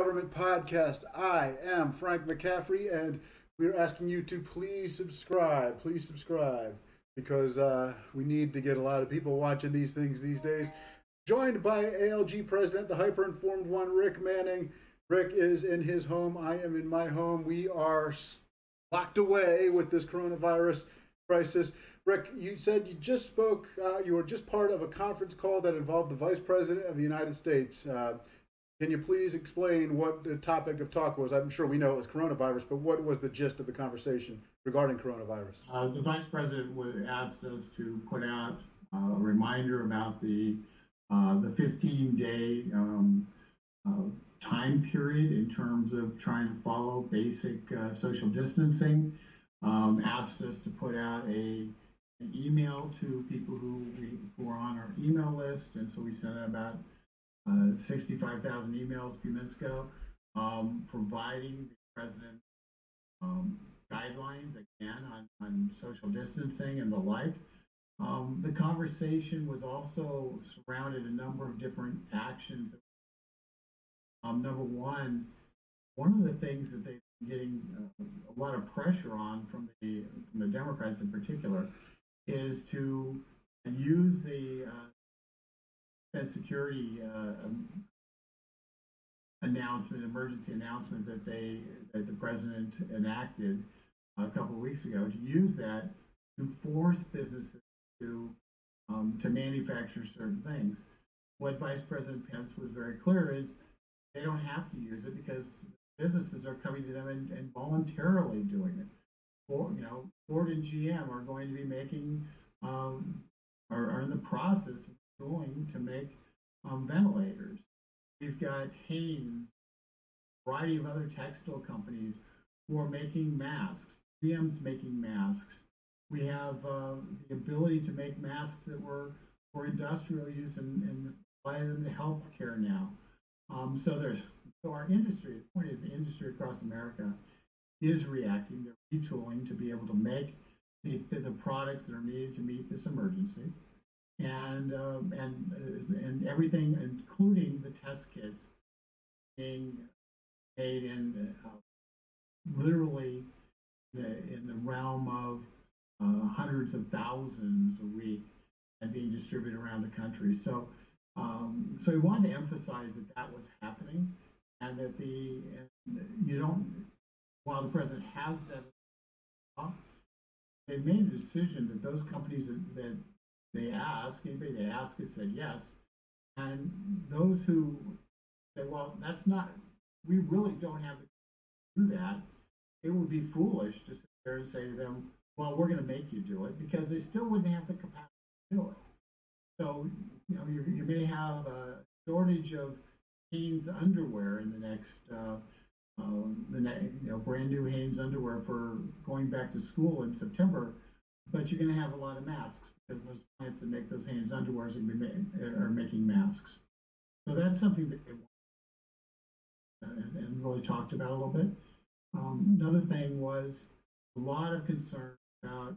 Government Podcast. I am Frank McCaffrey, and we're asking you to please subscribe. Please subscribe because we need to get a lot of people watching these things these days. Joined by ALG President, the hyper informed one, Rick Manning. Rick is in his home. I am in my home. We are locked away with this coronavirus crisis. Rick, you said you just spoke, you were just part of a conference call that involved the Vice President of the United States. Can you please explain what the topic of talk was? I'm sure we know it was coronavirus, but what was the gist of the conversation regarding coronavirus? The vice president asked us to put out a reminder about the 15-day time period in terms of trying to follow basic social distancing. Asked us to put out an email to people who are on our email list, and so we sent out about 65,000 emails a few minutes ago, providing the president guidelines again on social distancing and the like. The conversation was also surrounded a number of different actions. Number one of the things that they've been getting a lot of pressure on from the Democrats in particular is to use the security emergency announcement that the president enacted a couple of weeks ago, to use that to force businesses to manufacture certain things. What Vice President Pence was very clear is they don't have to use it because businesses are coming to them and voluntarily doing it. Ford and GM are going to be making are in the process of going to make ventilators. We've got Hanes, a variety of other textile companies who are making masks. 3M's making masks. We have the ability to make masks that were for industrial use and apply them to healthcare now. So our industry, the point is the industry across America is reacting. They're retooling to be able to make the products that are needed to meet this emergency. And everything, including the test kits, being made in literally in the realm of hundreds of thousands a week and being distributed around the country. So we wanted to emphasize that was happening, and that while the president has that, they made a decision that those companies that anybody they ask has said yes. And those who say, well, we really don't have to do that, it would be foolish to sit there and say to them, well, we're going to make you do it, because they still wouldn't have the capacity to do it. So, you may have a shortage of Hanes underwear in the next, brand new Hanes underwear for going back to school in September, but you're going to have a lot of masks, because those plants that make those Hanes underwears are making masks. So that's something that they want and really talked about a little bit. Another thing was a lot of concern about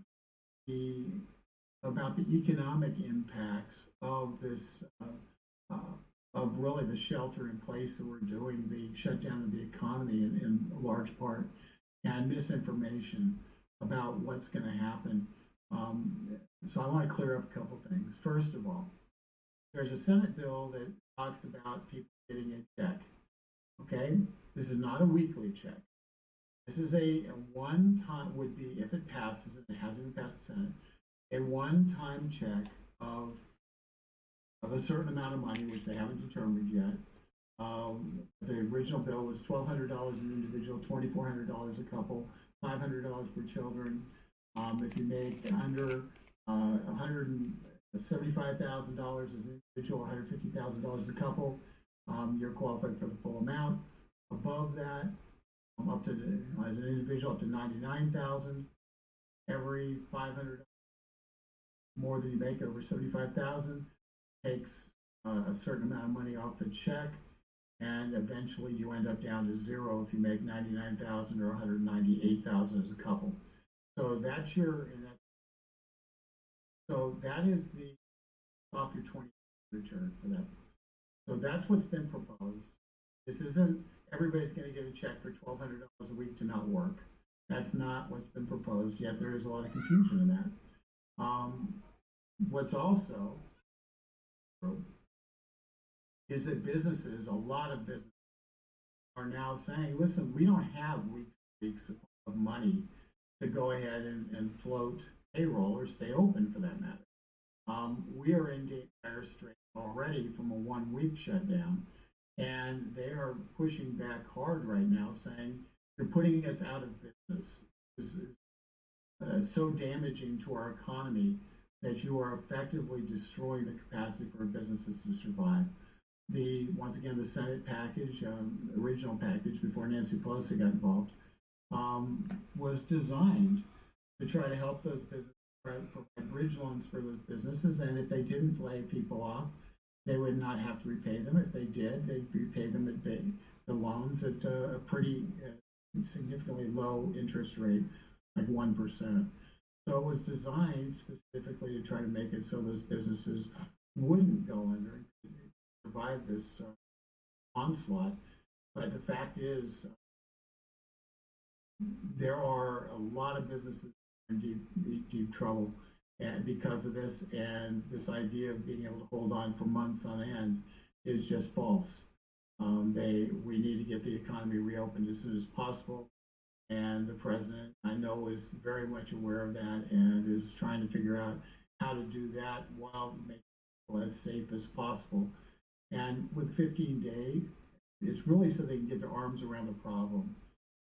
the economic impacts of this, of really the shelter in place that we're doing, the shutdown of the economy in large part, and misinformation about what's going to happen. So I want to clear up a couple things. First of all, there's a Senate bill that talks about people getting a check. Okay, this is not a weekly check. This is a one-time, would be, if it passes, and it hasn't passed the Senate, a one-time check of a certain amount of money, which they haven't determined yet. The original bill was $1,200 an individual, $2,400 a couple, $500 for children. If you make under $175,000 as an individual, $150,000 a couple, you're qualified for the full amount. Above that, up to as an individual up to $99,000. Every $500 more than you make over $75,000 takes a certain amount of money off the check, and eventually you end up down to zero if you make $99,000 or $198,000 as a couple. So that's that is the off your 20 return for that. So that's what's been proposed. This isn't everybody's going to get a check for $1,200 a week to not work. That's not what's been proposed, yet there is a lot of confusion in that. What's also true is that businesses, a lot of businesses, are now saying, listen, we don't have weeks of money to go ahead and float payroll or stay open for that matter. We are in dire straits already from a 1 week shutdown, and they are pushing back hard right now, saying you're putting us out of business. This is so damaging to our economy that you are effectively destroying the capacity for businesses to survive. Once again, the Senate package, original package before Nancy Pelosi got involved, was designed to try to help those businesses, provide bridge loans for those businesses, and if they didn't lay people off, they would not have to repay them. If they did, they'd repay them at the loans at a pretty significantly low interest rate, like 1%. So it was designed specifically to try to make it so those businesses wouldn't go under and survive this onslaught. But the fact is, there are a lot of businesses in deep trouble and because of this, and this idea of being able to hold on for months on end is just false. We need to get the economy reopened as soon as possible. And the president, I know, is very much aware of that and is trying to figure out how to do that while making it as safe as possible. And with 15-day, it's really so they can get their arms around the problem.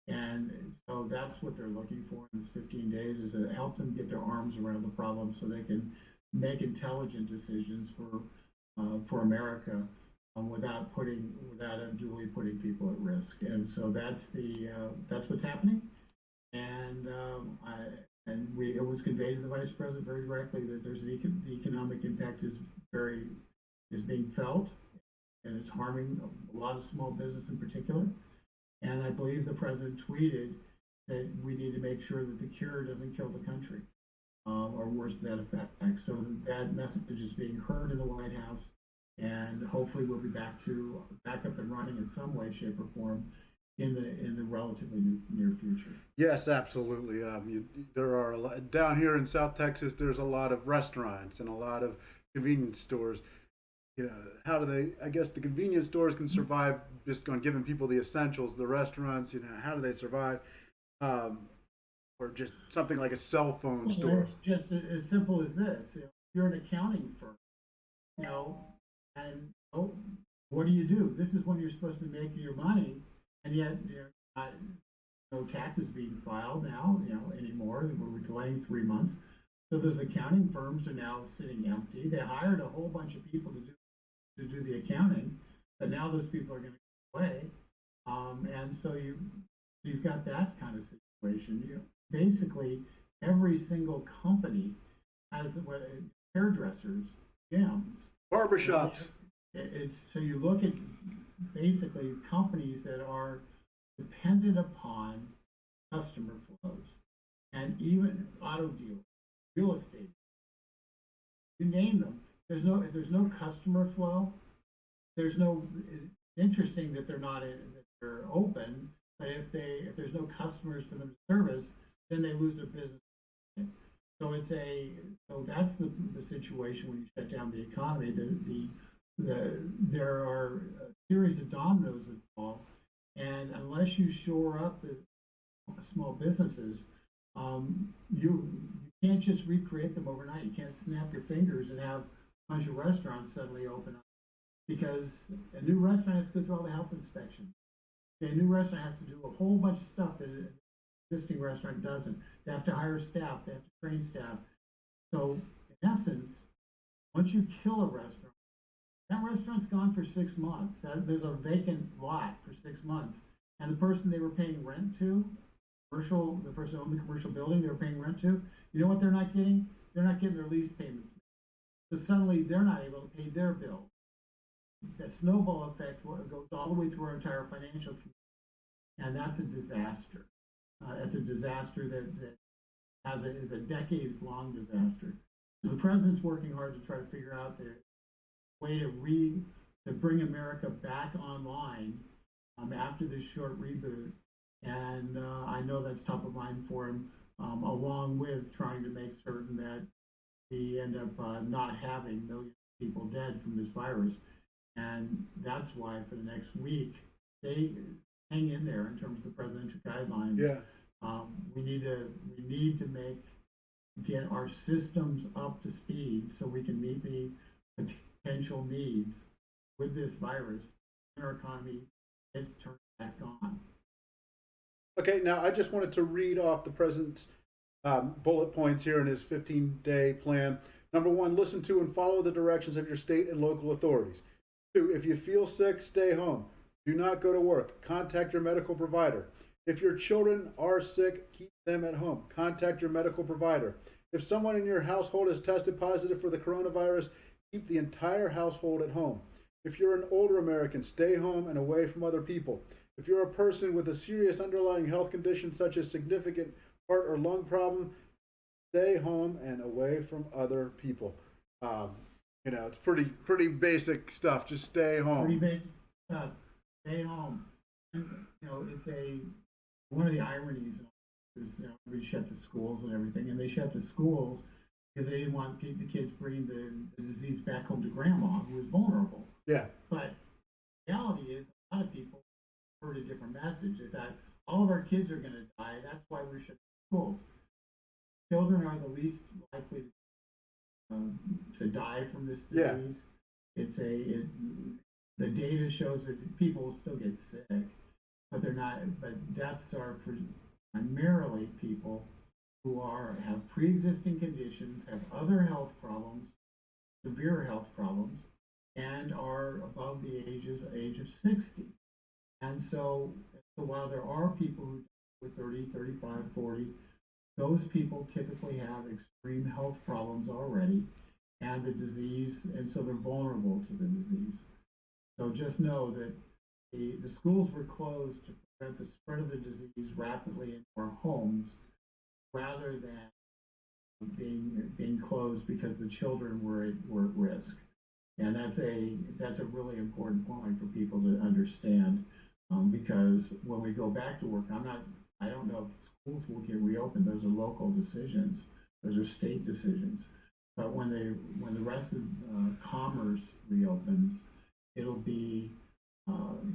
And so that's what they're looking for in this 15 days, is to help them get their arms around the problem so they can make intelligent decisions for America without unduly putting people at risk. And so that's what's happening. And it was conveyed to the vice president very directly that there's the economic impact is being felt, and it's harming a lot of small business in particular. And I believe the president tweeted that we need to make sure that the cure doesn't kill the country, or worse to that effect. So that message is being heard in the White House, and hopefully we'll be back up and running in some way, shape, or form in the relatively near future. Yes, absolutely. There are a lot, down here in South Texas. There's a lot of restaurants and a lot of convenience stores. How do they? I guess the convenience stores can survive just on giving people the essentials. The restaurants, how do they survive? Or just something like a cell phone store. Just as simple as this: you're an accounting firm, and what do? This is when you're supposed to be making your money, and yet not, no taxes being filed now, anymore. We're delaying 3 months. So those accounting firms are now sitting empty. They hired a whole bunch of people to do the accounting, but now those people are going to go away. And so you've got that kind of situation. Basically, every single company has hairdressers, gyms, barbershops. So you look at basically companies that are dependent upon customer flows, and even auto dealers, real estate, you name them. There's no customer flow. It's interesting that that they're open, but if there's no customers for them to service, then they lose their business. So that's the situation when you shut down the economy. There are a series of dominoes that fall, and unless you shore up the small businesses, you can't just recreate them overnight. You can't snap your fingers and have a bunch of restaurants suddenly open up, because a new restaurant has to go through all the health inspections. A new restaurant has to do a whole bunch of stuff that an existing restaurant doesn't. They have to hire staff. They have to train staff. So in essence, once you kill a restaurant, that restaurant's gone for 6 months. There's a vacant lot for 6 months, and the person they were paying rent to, the person who owned the commercial building they were paying rent to, you know what they're not getting? They're not getting their lease payments. So suddenly they're not able to pay their bills. The snowball effect goes all the way through our entire financial community, and that's a disaster. It's a disaster that is a decades-long disaster. So the president's working hard to try to figure out the way to bring America back online after this short reboot. And I know that's top of mind for him, along with trying to make certain that we end up not having millions of people dead from this virus. And that's why for the next week, they hang in there in terms of the presidential guidelines. Yeah. We need to get our systems up to speed so we can meet the potential needs with this virus in our economy. It's turned back on. Okay, now I just wanted to read off the president's bullet points here in his 15-day plan. Number one, listen to and follow the directions of your state and local authorities. Two, if you feel sick, stay home. Do not go to work. Contact your medical provider. If your children are sick, keep them at home. Contact your medical provider. If someone in your household has tested positive for the coronavirus, keep the entire household at home. If you're an older American, stay home and away from other people. If you're a person with a serious underlying health condition such as significant heart or lung problem, stay home and away from other people. Um, it's pretty basic stuff. Just stay home. Pretty basic stuff. Stay home. And, it's one of the ironies is we shut the schools and everything, and they shut the schools because they didn't want the kids bringing the disease back home to grandma who was vulnerable. Yeah. But the reality is, a lot of people heard a different message. They thought all of our kids are going to die. That's why we're shutting schools. Children are the least likely to die from this disease. Yeah. The data shows that people will still get sick, but they're not. But deaths are for primarily people who have pre-existing conditions, have other health problems, severe health problems, and are above the age of 60. And so while there are people who with 30, 35, 40, those people typically have extreme health problems already and the disease, and so they're vulnerable to the disease. So just know that the schools were closed to prevent the spread of the disease rapidly into our homes rather than being closed because the children were at risk. And that's a really important point for people to understand, because when we go back to work, I don't know if schools will get reopened. Those are local decisions. Those are state decisions. But when the rest of commerce reopens, it'll be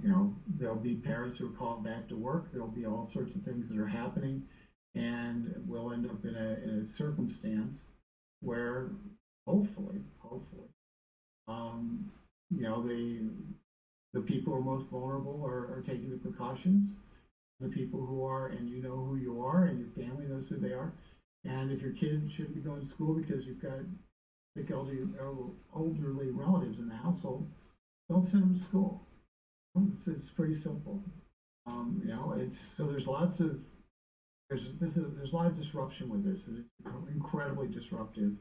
there'll be parents who are called back to work. There'll be all sorts of things that are happening, and we'll end up in a circumstance where hopefully, the people who are most vulnerable are taking the precautions. The people who are, and you know who you are, and your family knows who they are. And if your kid shouldn't be going to school because you've got sick elderly relatives in the household, don't send them to school. It's pretty simple. There's a lot of disruption with this, and it's incredibly disruptive.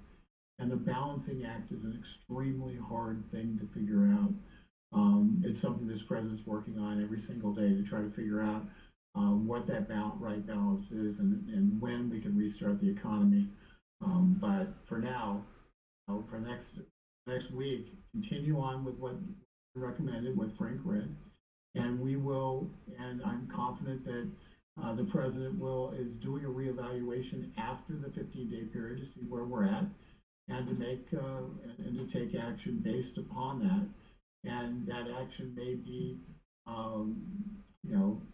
And the balancing act is an extremely hard thing to figure out. It's something this president's working on every single day to try to figure out what that right balance is and when we can restart the economy. But for now, for next week, continue on with what recommended, what Frank read, and we will. And I'm confident that the president is doing a reevaluation after the 15-day period to see where we're at, and to make and to take action based upon that. And that action may be,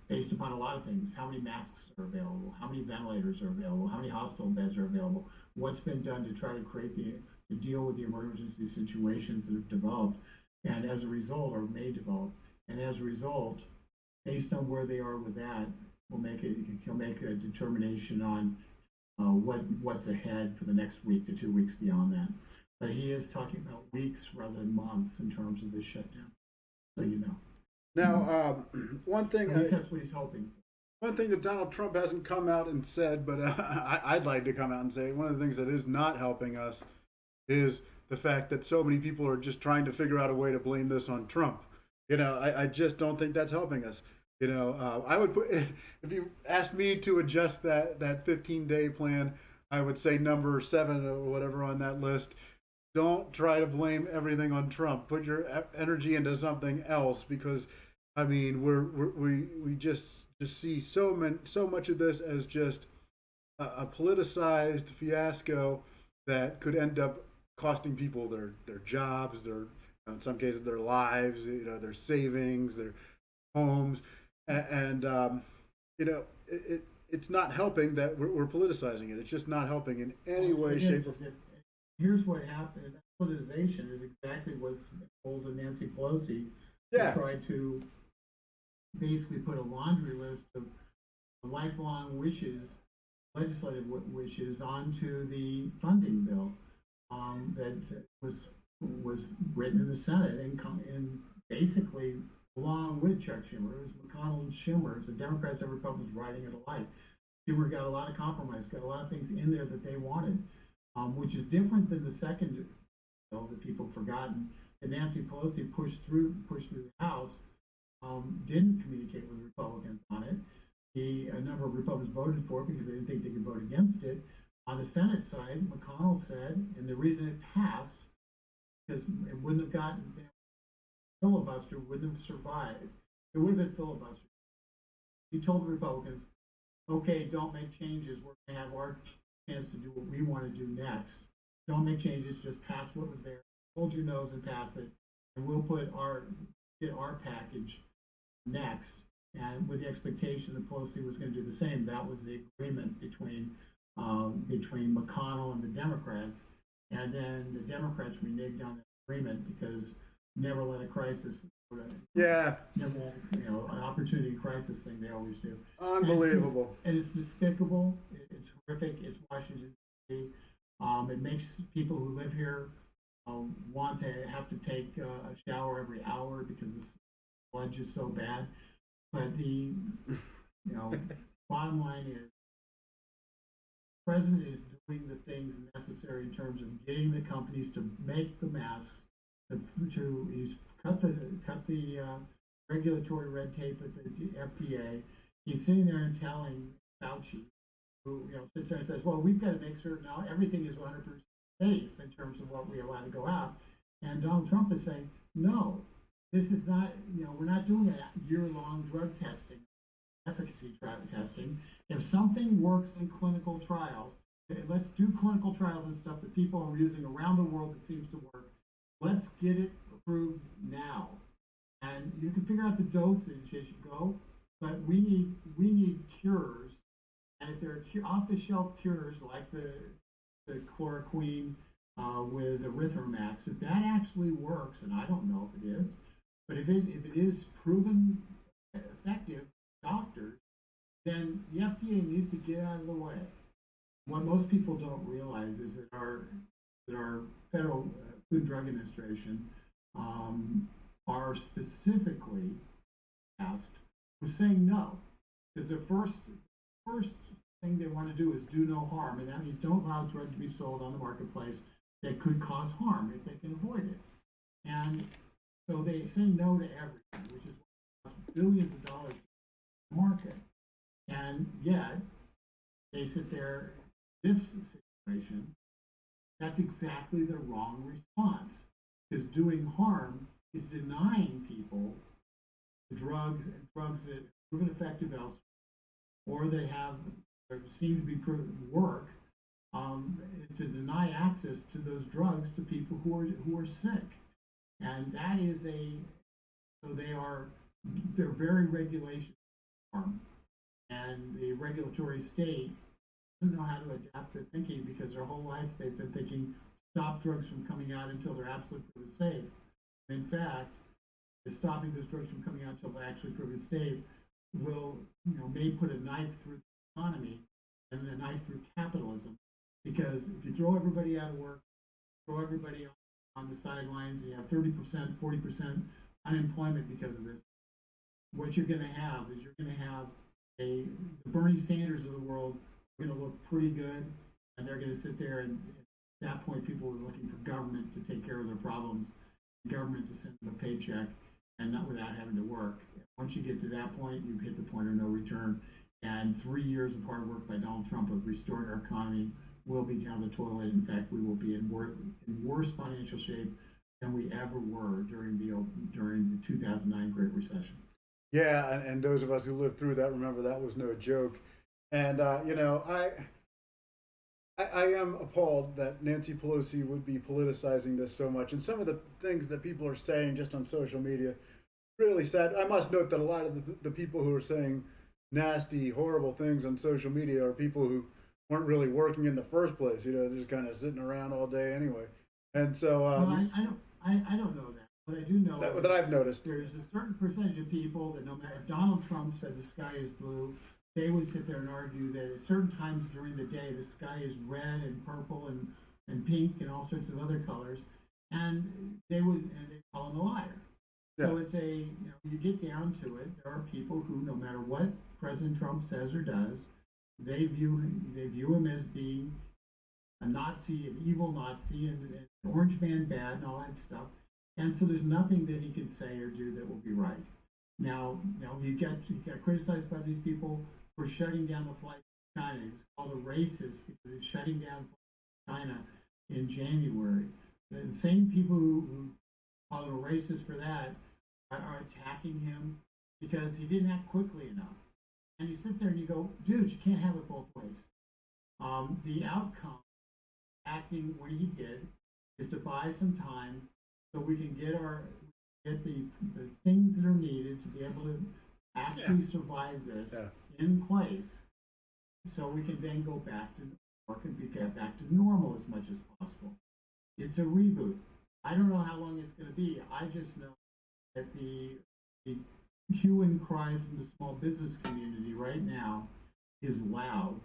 based upon a lot of things. How many masks are available? How many ventilators are available? How many hospital beds are available? What's been done to try to create to deal with the emergency situations that have developed, and as a result, or may develop. And as a result, based on where they are with that, he'll make a determination on what's ahead for the next week to 2 weeks beyond that. But he is talking about weeks rather than months in terms of this shutdown. So you know. Now, one thing. At least that's what he's hoping. One thing that Donald Trump hasn't come out and said, but I'd like to come out and say, one of the things that is not helping us is the fact that so many people are just trying to figure out a way to blame this on Trump. I just don't think that's helping us. I would put, if you asked me to adjust that 15-day plan, I would say number 7 or whatever on that list. Don't try to blame everything on Trump. Put your energy into something else, because I mean, we just see so much of this as just a politicized fiasco that could end up costing people their jobs, their in some cases their lives, their savings, their homes, and it's not helping that we're politicizing it. It's just not helping in any Well, way, it is. shape, or form. Here's what happened. That politicization is exactly what's told to Nancy Pelosi to Yeah, try to basically put a laundry list of lifelong wishes, legislative wishes, onto the funding bill that was written in the Senate and basically along with Chuck Schumer. It was McConnell and Schumer. It was the Democrats and Republicans writing it alike. Schumer got a lot of compromise, got a lot of things in there that they wanted, which is different than the second bill that people have forgotten that Nancy Pelosi pushed through the House. Didn't communicate with Republicans on it. A number of Republicans voted for it because they didn't think they could vote against it. On the Senate side, McConnell said, and the reason it passed, because it wouldn't have gotten filibuster, wouldn't have survived. It would have been filibuster. He told the Republicans, okay, don't make changes. We're going to have our chance to do what we want to do next. Don't make changes. Just pass what was there. Hold your nose and pass it, and we'll get our package next. And with the expectation that Pelosi was going to do the same, that was the agreement between McConnell and the Democrats. And then the Democrats reneged on that agreement because never let a crisis, yeah, never let an opportunity crisis thing they always do. unbelievable. And it's despicable. It's horrific. It's Washington D.C. It makes people who live here want to have to take a shower every hour because the sludge is so bad. But the bottom line is, the president is doing the things necessary in terms of getting the companies to make the masks. He's cut the regulatory red tape at the FDA. He's sitting there and telling Fauci, who sits there and says, "Well, we've got to make sure now everything is 100% safe in terms of what we allow to go out." And Donald Trump is saying, "No, this is not. We're not doing a year-long drug testing, efficacy testing. If something works in clinical trials, let's do clinical trials and stuff that people are using around the world that seems to work. Let's get it approved now, and you can figure out the dosage as you go. But we need cures, and if there are off-the-shelf cures like the chloroquine with erythromax, if that actually works, and I don't know if it is, but if it is proven effective, doctors, then the FDA needs to get out of the way. What most people don't realize is that our federal Food and Drug Administration are specifically asked for saying no, because the first thing they want to do is do no harm, and that means don't allow drugs to be sold on the marketplace that could cause harm if they can avoid it. And so they say no to everything, which is what costs billions of dollars to the market. And yet they sit there. This situation, that's exactly the wrong response, because doing harm is denying people the drugs that are proven effective elsewhere, or they have or seem to be proven work, is to deny access to those drugs to people who are sick, and that is so they're very regulation harm, and the regulatory state doesn't know how to adapt their thinking because their whole life they've been thinking stop drugs from coming out until they're absolutely safe. In fact, stopping those drugs from coming out until they're actually proven safe may put a knife through the economy and a knife through capitalism. Because if you throw everybody out of work, throw everybody on the sidelines, and you have 30%, 40% unemployment because of this, what you're going to have is the Bernie Sanders of the world are going to look pretty good, and they're going to sit there, and at that point, people are looking for government to take care of their problems, government to send them a paycheck, and not without having to work. Once you get to that point, you've hit the point of no return. And 3 years of hard work by Donald Trump of restoring our economy will be down the toilet. In fact, we will be in worse financial shape than we ever were during the 2009 Great Recession. Yeah, and those of us who lived through that remember that was no joke. And I am appalled that Nancy Pelosi would be politicizing this so much. And some of the things that people are saying just on social media, really sad. I must note that a lot of the people who are saying nasty, horrible things on social media are people who weren't really working in the first place. They're just kind of sitting around all day anyway. And so Well, I don't know that. What I do know that is I've noticed. there's a certain percentage of people that no matter if Donald Trump said the sky is blue, they would sit there and argue that at certain times during the day the sky is red and purple and pink and all sorts of other colors, and they call him a liar. Yeah. So it's you get down to it, there are people who no matter what President Trump says or does, they view him as being a Nazi, an evil Nazi, and Orange Man bad, and all that stuff. And so there's nothing that he can say or do that will be right. Now, he got criticized by these people for shutting down the flight to China. He was called a racist because he's shutting down China in January. The same people who called him a racist for that are attacking him because he didn't act quickly enough. And you sit there and you go, dude, you can't have it both ways. The outcome acting when he did is to buy some time so we can get the things that are needed to be able to actually survive this in place so we can then go back to work and get back to normal as much as possible. It's a reboot. I don't know how long it's going to be. I just know that the hue and cry from the small business community right now is loud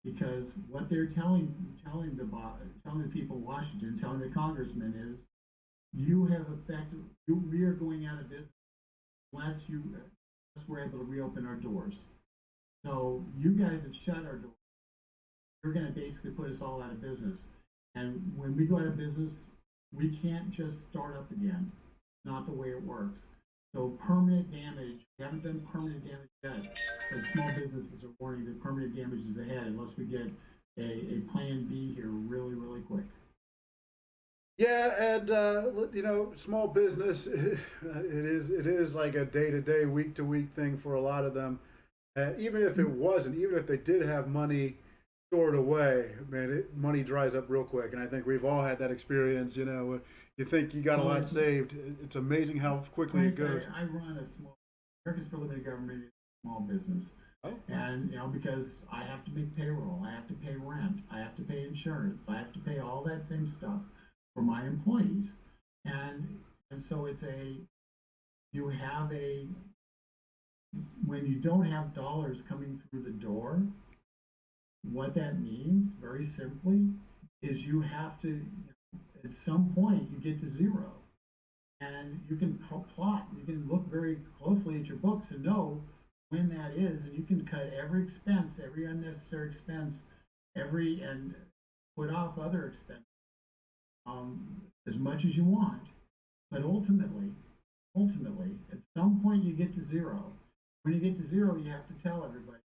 because what they're telling the people in Washington, telling the congressmen is, we are going out of business unless we're able to reopen our doors. So you guys have shut our doors. You're going to basically put us all out of business. And when we go out of business, we can't just start up again. It's not the way it works. So permanent damage, we haven't done permanent damage yet, but small businesses are warning that permanent damage is ahead unless we get a plan B here really, really quick. Yeah, and small business, it is like a day to day, week to week thing for a lot of them. Even if it wasn't, even if they did have money stored away, man, money dries up real quick. And I think we've all had that experience. You think you got a lot saved. It's amazing how quickly it goes. I run a small Americans for Limited Government is a small business. Oh. And because I have to make payroll, I have to pay rent, I have to pay insurance, I have to pay all that same stuff for my employees. And so you have a when you don't have dollars coming through the door, what that means, very simply, is you have to, at some point, you get to zero. And you can plot, you can look very closely at your books and know when that is, and you can cut every expense, every unnecessary expense, and put off other expenses as much as you want. But ultimately, at some point you get to zero. When you get to zero, you have to tell everybody,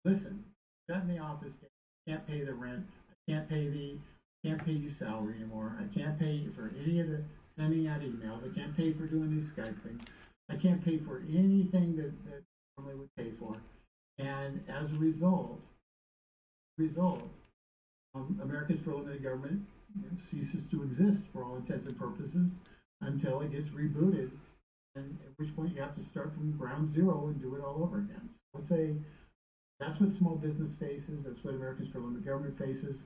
listen, shut in the office, I can't pay the rent, I can't pay you salary anymore, I can't pay you for any of the sending out emails, I can't pay for doing these Skype things, I can't pay for anything that normally would pay for. And as a result, Americans for Limited Government ceases to exist for all intents and purposes until it gets rebooted, and at which point you have to start from ground zero and do it all over again. So that's what small business faces. That's what Americans for Limited Government faces.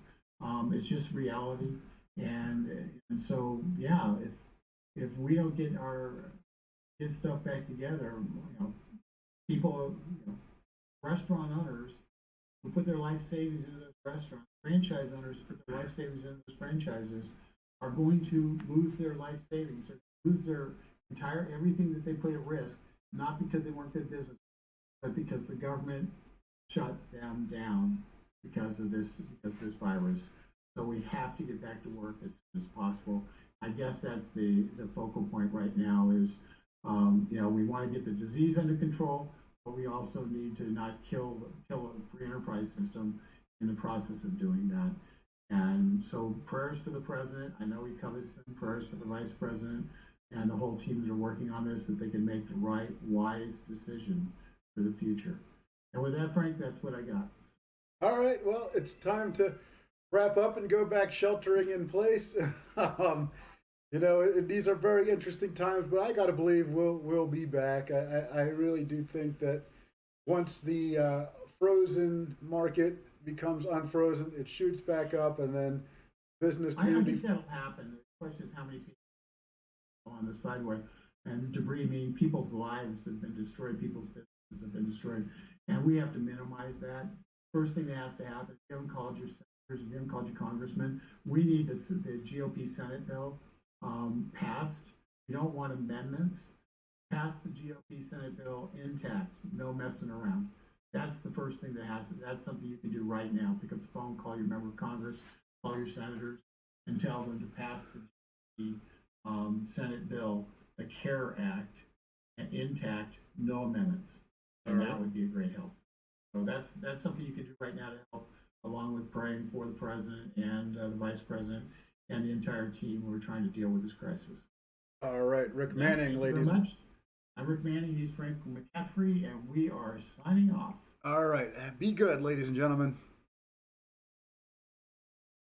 It's just reality, and so yeah, if we don't get stuff back together, people, restaurant owners who put their life savings into those restaurants, franchise owners who put their life savings into those franchises, are going to lose their life savings, or lose their entire everything that they put at risk, not because they weren't good business, but because the government shut them down because of this virus. So we have to get back to work as soon as possible. I guess that's the focal point right now is, we want to get the disease under control, but we also need to not kill a free enterprise system in the process of doing that. And so prayers for the president. I know he covets them. Prayers for the vice president. and the whole team that are working on this, that they can make the right, wise decision for the future. And with that, Frank, that's what I got. All right, well, it's time to wrap up and go back sheltering in place. um, these are very interesting times, but I got to believe we'll be back. I really do think that once the frozen market becomes unfrozen, it shoots back up, and then business I community. think that'll happen. The question is how many people on the sidewalk, and debris meaning people's lives have been destroyed, people's businesses have been destroyed, and we have to minimize that. First thing that has to happen, if you haven't called your senators, if you haven't called your congressmen, we need the GOP Senate bill passed. You don't want amendments. Pass the GOP Senate bill intact, no messing around. That's the first thing that has to. That's something you can do right now. Pick up the phone, call your member of Congress, call your senators, and tell them to pass the Senate bill, the CARE Act, intact, no amendments, and that would be a great help. So that's something you can do right now to help, along with praying for the president and the vice president and the entire team who are trying to deal with this crisis. All right, Rick Manning, Thank ladies. you very much. I'm Rick Manning. He's Frank McCaffrey, and we are signing off. All right, be good, ladies and gentlemen.